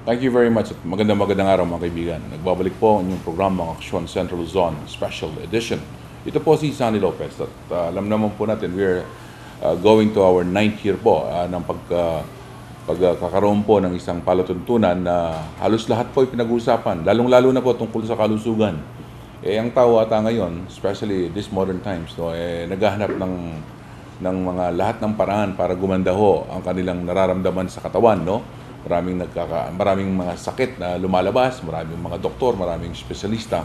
Thank you very much at magandang araw mga kaibigan. Nagbabalik po ang inyong programang Aksyon Central Luzon Special Edition. Ito po si Sunny Lopez at alam naman po natin we're going to our 9th year po ng pagkakaroon po ng isang palatuntunan na halos lahat po ay pinag-uusapan, lalong-lalo na po tungkol sa kalusugan. Ang tao ata ngayon, especially this modern times, naghahanap ng mga lahat ng paraan para gumanda ho ang kanilang nararamdaman sa katawan, no? Maraming mga sakit na lumalabas, maraming mga doktor, maraming espesyalista.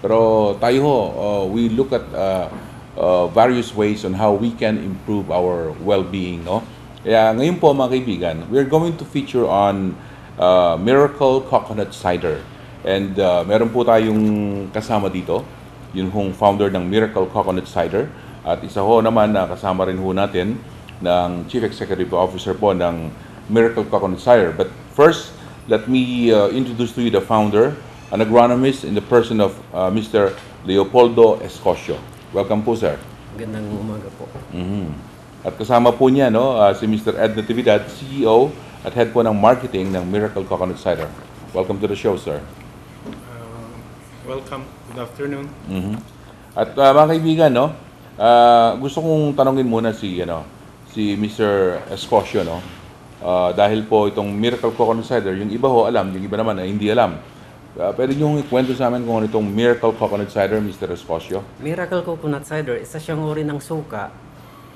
Pero tayo ho, we look at various ways on how we can improve our well-being, no? Kaya ngayon po mga kaibigan, we're going to feature on Miracle Coconut Cider. And meron po tayong kasama dito, yun hong founder ng Miracle Coconut Cider. At isa ho naman na kasama rin ho natin ng Chief Executive Officer po ng Miracle Coconut Cider. But first, let me introduce to you the founder, an agronomist in the person of Mr. Leopoldo Escosio. Welcome po, sir. Magandang umaga po. At kasama po niya si Mr. Ed Natividad, CEO at head po ng marketing ng Miracle Coconut Cider. Welcome to the show, sir. Welcome. Good afternoon. At mga kaibigan, gusto kong tanongin muna si Mr. Escosio, dahil po itong Miracle Coconut Cider, yung iba ho alam, yung iba naman ay hindi alam. Pwede niyo ikwento sa amin kung ano itong Miracle Coconut Cider, Mr. Escosio? Miracle Coconut Cider, isa siyang uri ng suka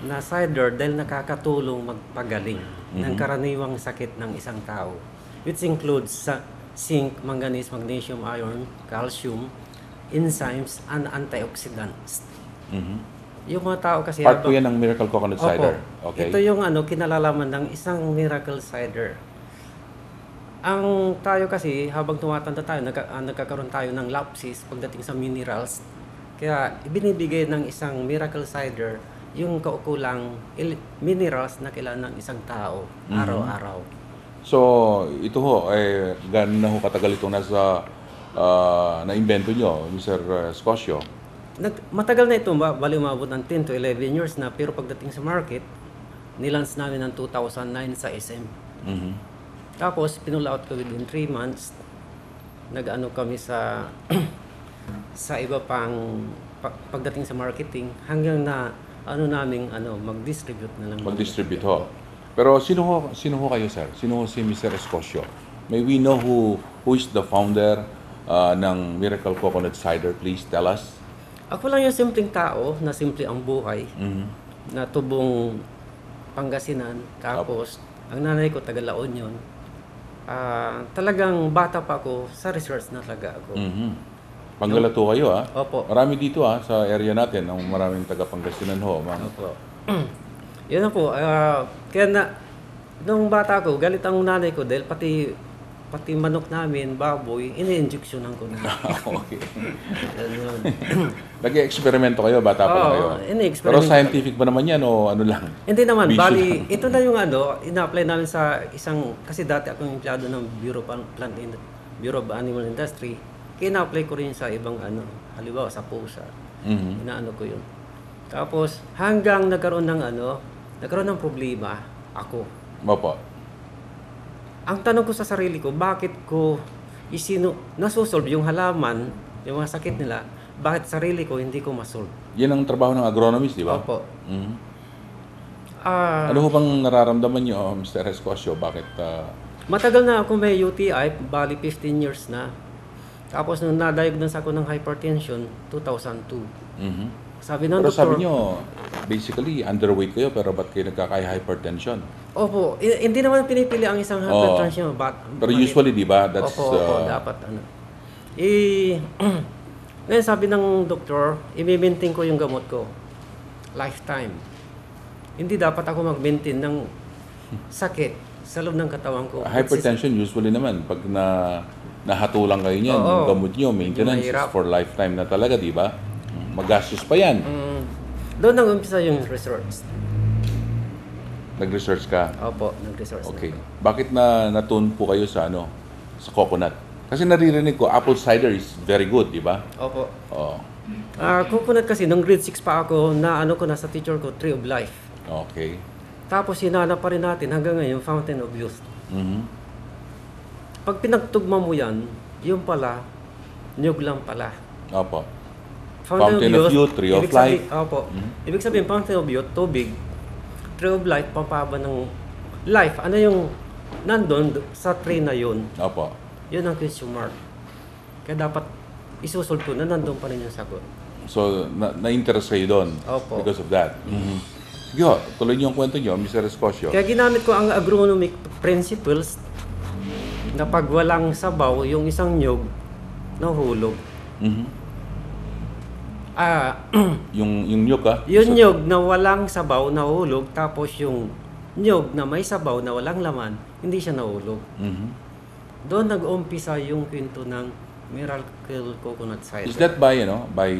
na cider dahil nakakatulong magpagaling ng karaniwang sakit ng isang tao, which includes zinc, manganese, magnesium, iron, calcium, enzymes, and antioxidants. Yung mga tao kasi... Part po yan ng Miracle Coconut Cider. Opo. Okay. Ito yung kinalalaman ng isang Miracle Cider. Ang tayo kasi, habang tumatanda tayo, nagkakaroon tayo ng lapses pagdating sa minerals. Kaya ibinibigay ng isang Miracle Cider yung kaukulang minerals na kailangan ng isang tao araw-araw. So, ito ho, gano'n na ho katagal itong nasa na-invento nyo, Mr. Escosio? Matagal na ito, bali umabot ng 10 to 11 years na, pero pagdating sa market, nilance namin ng 2009 sa SM. Tapos, pinulaot ko within 3 months, nag-ano kami sa sa iba pang pagdating sa marketing, hanggang na mag-distribute na lang. Mag-distribute ho. Pero sino ho kayo, sir? Sino ho si Mr. Escosio? May we know who is the founder ng Miracle Coconut Cider? Please tell us. Ako lang yung simpleng tao na simple ang buhay, na tubong Pangasinan. Tapos, ang nanay ko taga La Union. Talagang bata pa ako, sa research na talaga ako. Panggalato kayo, ha? Opo. Marami dito, sa area natin, ang maraming taga Pangasinan ho. Opo. Yun na po. Kaya nung bata ko, galit ang nanay ko dahil pati manok namin, baboy, ini-injectionan ko na. Okay. Nag-eksperimento kayo, bata pa kayo. Pero scientific ba naman yan o ano lang? Hindi naman. Vision. Bali, ito na yung ina-apply namin sa isang, kasi dati akong empleyado ng Bureau of Animal Industry. Kaya ina-apply ko rin sa ibang halimbawa sa pusa. Inaano ko yun. Tapos, hanggang nagkaroon ng problema ako. Opo. Ang tanong ko sa sarili ko, bakit ko nasusolve yung halaman, yung mga sakit nila, bakit sarili ko hindi ko masolve? Yan ang trabaho ng agronomist, di ba? Opo. Ano ho bang nararamdaman nyo, Mr. Escosio? Bakit? Matagal na ako may UTI, bali 15 years na. Tapos nung na-diagnose ako ng hypertension, 2002. Sabi ng Pero doktor, sabi nyo, basically, underweight kayo, pero ba't kayo nagkaka-hypertension? opo, hindi naman pinipili ang isang hypertension. Pero usually, di ba? That's, opo, dapat ngayon sabi ng doktor, i-maintain ko yung gamot ko. Lifetime. Hindi dapat ako mag-maintain ng sakit sa loob ng katawan ko. hypertension, usually naman, pag nahatulang kayo niyan, yung gamot nyo, maintenance is for lifetime na talaga, di ba? Magastos pa yan. Doon nang umpisa yung research. Nag-research ka? Opo, nag-research. Okay. Bakit natune po kayo sa sa coconut? Kasi naririnig ko, apple cider is very good, di ba? Opo. Oo. Coconut kasi, nung grade 6 pa ako, ko sa teacher ko, Tree of Life. Okay. Tapos hinanap pa rin natin hanggang ngayon, Fountain of Youth. pag pinagtugma mo yan, yung pala, niyog lang pala. Opo. Fountain of Youth, Tree of Life. Opo. Ibig sabihin, Fountain of Youth, tubig. Tree of Life, pampaba ng life. Ano yung nandun sa tree na yun? Opo. Yun ang question mark. Kaya dapat isusulto na nandun pa rin yung sagot. So, na-interest kayo doon Opo. because of that. Sige ho, tuloy niyo ang kwento niyo, Mr. Escocio. Kaya ginamit ko ang agronomic principles na pag walang sabaw, yung isang nyog, nahulog. Yung nyug, Yung nyog na walang sabaw, nahulog. Tapos yung nyog na may sabaw na walang laman, hindi siya nahulog. Doon nag-umpisa yung kwento ng Miracle Coconut Cider. Is that by, by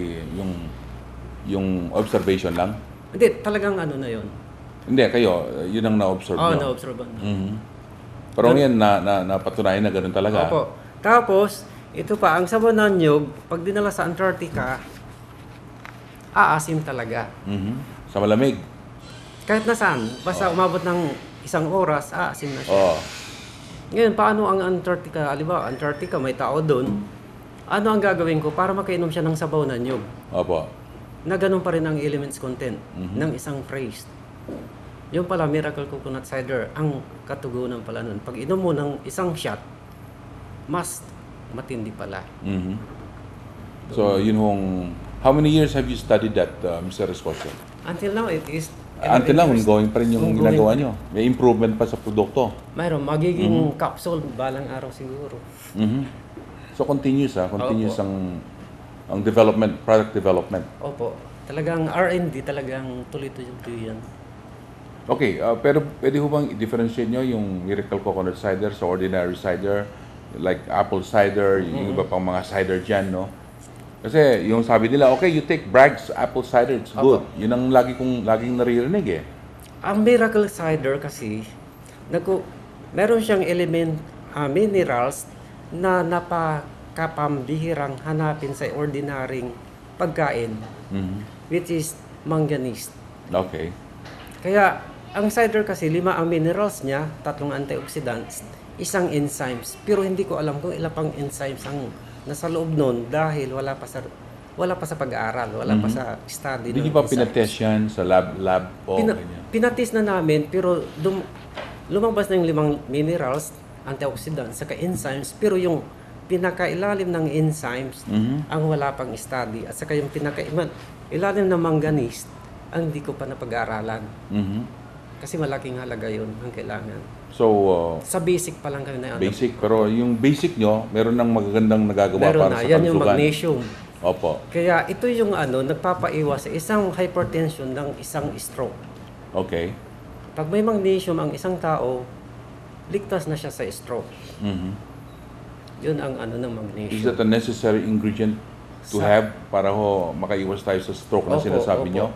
yung observation lang? Hindi, talagang ano na yun. Hindi, kayo, yun ang na-observe Oo, nyo. na-observe na. Pero ngayon, napatunayan na ganun talaga. Opo. Tapos, ito pa, ang sabaw ng nyog, pag dinala sa Antarctica, aasim talaga. Sa malamig. Kahit nasaan, basta umabot ng isang oras, aasim na siya. Oo. Ngayon, paano ang Antarctica? Halimbawa, Antarctica, may tao doon. Ano ang gagawin ko para makainom siya ng sabaw na nyog? Opo. Na ganun pa rin ang elements content ng isang phrase. Yung pala, Miracle Coconut Cider, ang katugunan pala nun. Pag inom mo ng isang shot, mas matindi pala. So, yun hong... How many years have you studied that, Mr. Escocio? Until now, it is... Until now, ongoing pa rin yung Ongoing. ginagawa nyo. May improvement pa sa produkto. Mayroon, magiging capsule balang araw siguro. So, continuous, continuous Opo. ang development, product development. Opo. Talagang R&D, talagang tuloy-tuloy yan. Okay, pero pwede ho bang i-differentiate nyo yung Miracle Coconut Cider sa ordinary cider, like apple cider, yung iba pang mga cider dyan, no? Kasi yung sabi nila, okay, you take Bragg's apple cider, it's good. Yun ang laging naririnig eh. Ang Miracle Cider kasi, meron siyang element, minerals na napakapambihirang hanapin sa ordinaryong pagkain, which is manganese. Okay. Kaya, ang cider kasi, 5 ang minerals niya, 3 antioxidants, 1 enzymes. Pero hindi ko alam kung ilan pang enzymes ang nasa loob nun dahil wala pa sa pag-aaral, wala pa sa study. Hindi ng pa enzymes. pinatest yan sa lab po? ganyan. Pinatest na namin, pero lumabas na yung 5 minerals, antioxidants, saka enzymes, pero yung pinakailalim ng enzymes ang wala pang study, at saka yung pinakailalim ng manganese ang hindi ko pa napag-aaralan. Kasi malaking halaga yun ang kailangan. So, Sa basic pa lang kami na basic, pero yung basic nyo, meron ng magagandang nagagawa meron para na, sa yan yung kalusugan. magnesium. Opo. Kaya ito yung nagpapaiwas sa isang hypertension ng isang stroke. Okay. Pag may magnesium ang isang tao, ligtas na siya sa stroke. Yun ang ng magnesium. Is that a necessary ingredient to have para makaiwas tayo sa stroke na Opo, sinasabi opo. nyo?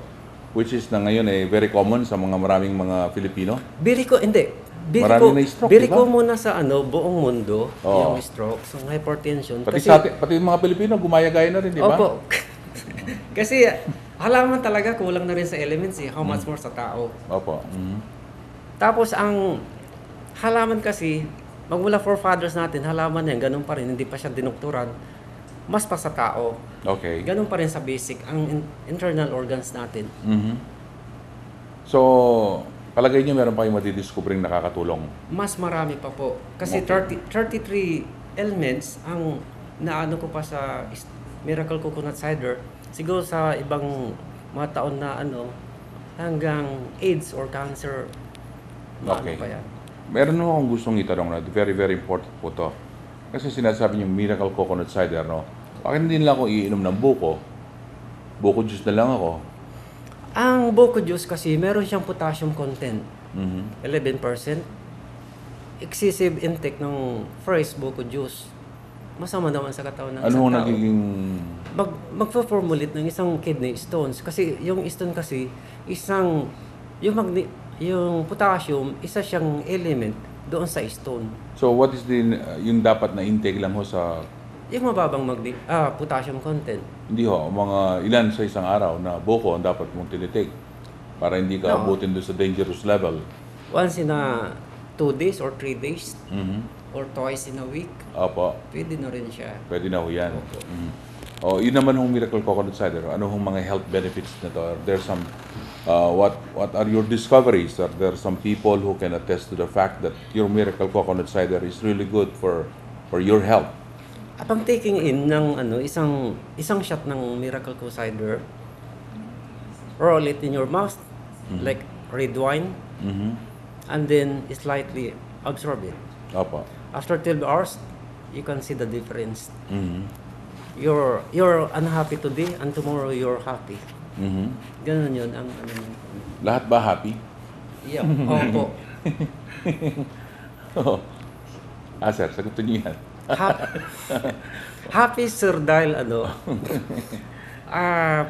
Which is na ngayon very common sa maraming mga Filipino. Bili Marami na stroke, bili diba? ko muna sa buong mundo, Oo. yung stroke, so hypertension. Pati yung mga Pilipino, gumaya-gaya na rin, di ba? Opo. Kasi halaman talaga kulang na rin sa elements how much more sa tao. Opo. Tapos ang halaman kasi, magmula forefathers natin, halaman yan, ganun pa rin, hindi pa siya dinukturan, mas pa sa tao. Okay. Ganun pa rin sa basic, ang internal organs natin. So, palagay nyo meron pa kayong madidiskubring nakakatulong? Mas marami pa po. Kasi Okay. 33 elements ang naano ko pa sa Miracle Coconut Cider. Siguro sa ibang mga taon na hanggang AIDS or cancer. Okay. Pa yan. Meron naman akong gustong itanong na very, very important po to. Kasi sinasabi niyo Miracle Coconut Cider, no? Bakit hindi nila ako iinom ng buko? Buko juice na lang ako. Ang buko juice kasi meron siyang potassium content. 11%. Excessive intake ng fresh buko juice. Masama naman sa katawan ng Ano isang ang tao. nagiging... Magpo-formulate ng isang kidney stones. Kasi yung stone kasi, yung potassium, isa siyang element doon sa stone. So, what is yung dapat na intake lang ho sa... Yung mababang potassium content. Hindi ho, mga ilan sa isang araw na buko ang dapat mong tinitake para hindi ka No. abutin doon sa dangerous level. Once in a 2 days or 3 days Mhm. or twice in a week, Opo. pwede na rin siya. Pwede na ho yan. Opo. Mhm. Oh, yun naman hong Miracle Coconut Cider. Ano hong mga health benefits nito? Are there some what are your discoveries? Are there some people who can attest to the fact that your Miracle Coconut Cider is really good for your health? Upang taking in ng isang shot ng Miracle Co Cider, roll it in your mouth like red wine, Mhm. and then slightly absorb it. Opo. After 12 hours, you can see the difference. Mhm. You're unhappy today and tomorrow you're happy. Mhm. Ganun yun ang ano. Lahat ba happy? Yeah, opo. Oo. Sir, sagutin niyo yan. Happy sir dahil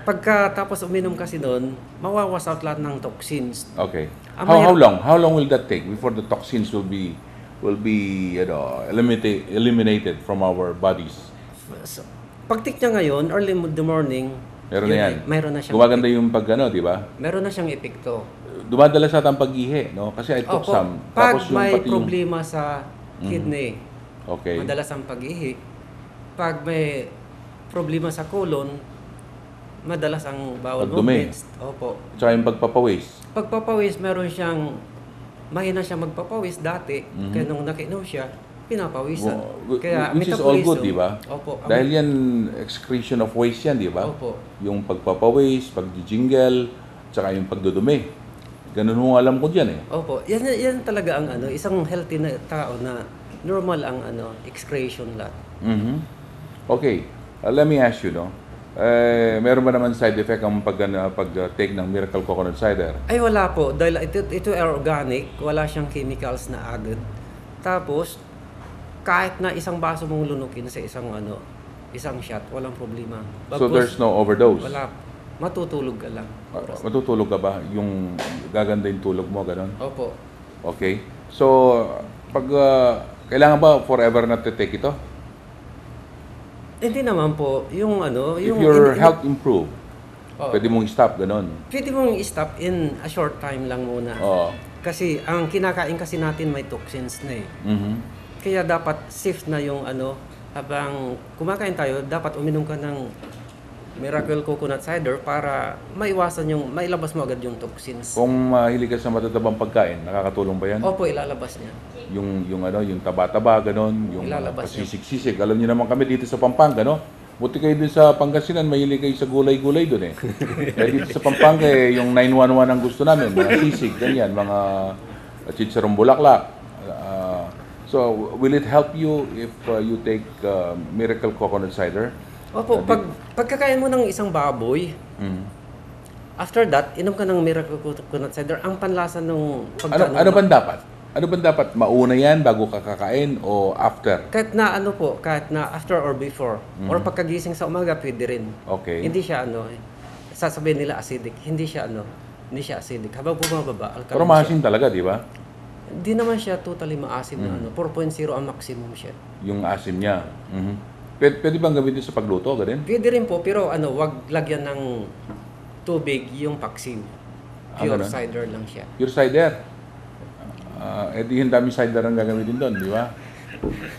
pagkatapos uminom kasi doon, mawawas out lahat ng toxins. Okay. Ah, How long will that take before the toxins will be eliminated from our bodies? So, pagtik niya ngayon, early the morning, Meron na yan. Mayroon na siyang Gumaganda yung di ba? meron na siyang epekto. Dumadala sa atang pag-ihi, no? Kasi I took Opo, some. pag Tapos yung may pati yung... problema sa kidney, Okay. madalas ang pag-ihi. Pag may problema sa colon, madalas ang bowel Pagdumi. movements. Opo. Tsaka yung pagpapawis. Pagpapawis, meron siyang mahina siya magpapawis dati. Kaya nung nakinom siya, pinapawisan. Kaya Which is all good, metabolism- di ba? Opo. Dahil yan, excretion of waste yan, di ba? Opo. Yung pagpapawis, pagjingle, tsaka yung pagdudumi. Ganun mo alam ko dyan eh. Opo. Yan talaga ang isang healthy na tao na normal ang excretion lahat. Mhm. Okay. Let me ask you, no? Meron ba naman side effect ang pag-take ng Miracle Coconut Cider? Ay wala po. Dahil ito ay organic, wala siyang chemicals na added. Tapos, kahit na isang baso mong lunukin sa isang shot, walang problema. So there's no overdose? Wala. Matutulog ka lang. Matutulog ka ba? Yung gaganda yung tulog mo, ganun? Opo. Okay. So, pag kailangan ba forever na take ito? Hindi naman po. If your health improve, Oo. pwede mong stop, ganun. Pwede mong stop in a short time lang muna. Oo. Kasi ang kinakain kasi natin may toxins na eh. Mhm. Kaya dapat safe na yung habang kumakain tayo, dapat uminom ka ng Miracle Coconut Cider para mailabas mo agad yung toxins. Kung mahilig ka sa matatabang pagkain, nakakatulong ba yan? Opo, ilalabas niya. Yung taba-taba, ganun, yung Ilalabas niya. pasisig-sisig. Alam niyo naman kami dito sa Pampanga, no? Buti kayo dun sa Pangasinan, mahilig kayo sa gulay-gulay dun eh. Kaya dito sa Pampanga, yung 911 ang gusto namin, mga sisig, ganyan, mga chicharong bulaklak. So, will it help you if you take Miracle Coconut Cider? Opo, pagkakain mo ng isang baboy, Mm. after that, inom ka ng Miracle Coconut Cider. Ang panlasa nung Ano bang dapat? Ano bang dapat? Mauna yan bago ka kakain o after? kahit na after or before, or pagkagising sa umaga, pwede rin. Okay. Hindi siya sasabihin nila acidic. Hindi siya acidic. Habang bumababa, alkaline Pero siya. maasim talaga, di ba? Hindi naman siya totally maasim na 4.0 ang maximum siya. Yung asim niya. Mhm. Pwede bang gamitin sa pagluto, ganun? Pwede rin po, pero wag lagyan ng tubig yung paksiw. Pure ganun? cider lang siya. Pure cider. Di yung dami cider ang gagamitin doon, di ba?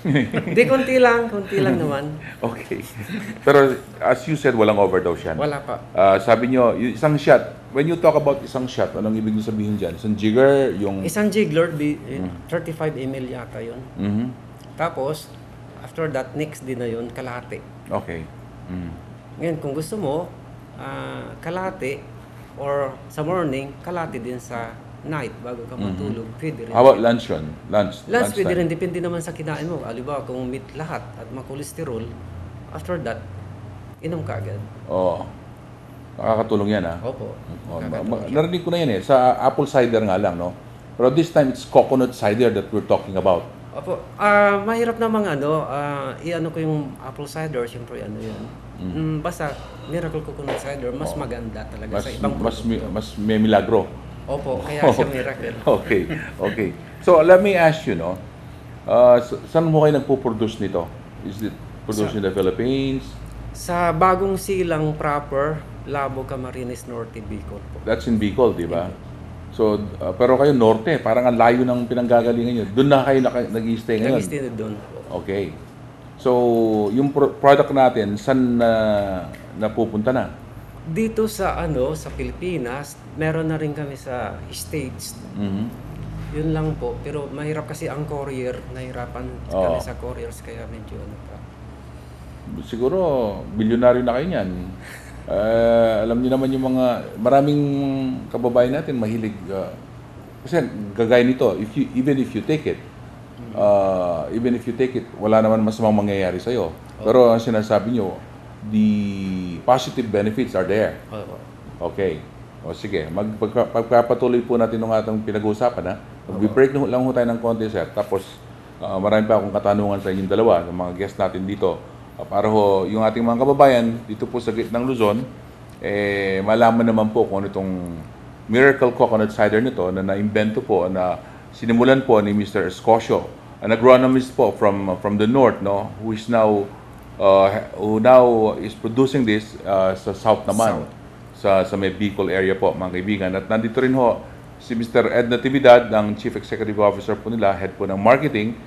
Hindi, konti lang naman. Okay. Pero as you said, walang overdose yan. Wala pa. Sabi nyo, yung isang shot, when you talk about isang shot, anong ibig nyo sabihin dyan? Isang jigger, yung... Isang jiggler, 35 ml yata yun. Mhm. Tapos, after that, next day na yun, kalahati. Okay. Mhm. Ngayon, kung gusto mo, kalahati, or sa morning, kalahati din sa night, bago ka matulog, pwede rin. How about lunch yun? Lunch pwede time. rin, depende naman sa kinain mo. Alibawa, kung meat lahat at makolesterol, after that, inom ka agad. Oo. Nakakatulong yan, ha? Opo. Oh, Nakakatulong siya. narinig ko na yan eh. Sa apple cider nga lang, no? Pero this time, it's coconut cider that we're talking about. Opo. Mahirap namang i-ano ko yung apple cider, siyempre yun. Basta, Miracle Coconut Cider, mas maganda talaga sa ibang produkto. Mas may milagro. Opo, kaya siya miracle. Okay. So, let me ask you, no? Saan mo kayo nagpo-produce nito? Is it produced in the Philippines? Sa bagong silang proper, Labo, Camarines Norte, Bicol po. That's in Bicol, di ba? So, pero kayo norte, parang ang layo ng pinanggagalingan nyo. Doon na kayo nag-i-stay ngayon. Nag-stay na doon. Okay. So, yung product natin, saan napupunta na? Dito sa sa Pilipinas, meron na rin kami sa States. Mhm. Yun lang po. Pero mahirap kasi ang courier. Nahirapan kami sa couriers kaya medyo Siguro, bilyonaryo na kayo niyan. Alam niyo naman yung maraming kababayan natin mahilig, kasi gagaya nito, even if you take it, wala naman masamang mangyayari sa'yo. Pero ang sinasabi nyo, the positive benefits are there. Okay. O sige, pagpapatuloy po natin ng ating pinag-uusapan, ha? Mag-break lang ho tayo ng konti, sir. Tapos, marami pa akong katanungan sa inyong dalawa, ng mga guests natin dito. Para ho, yung ating mga kababayan dito po sa gitnang Luzon, malaman naman po kung ano itong miracle coconut cider nito na na-invento po, na sinimulan po ni Mr. Escosio, an agronomist po from the north, no, who now is producing this sa south naman, sa may Bicol area po, mga kaibigan. At nandito rin ho si Mr. Ed Natividad, ang Chief Executive Officer po nila, head po ng marketing.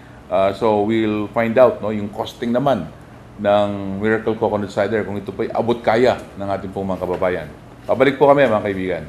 So we'll find out, no, yung costing naman ng Miracle Coconut Cider, kung ito po'y abot kaya ng ating pong mga kababayan. Pabalik po kami, mga kaibigan.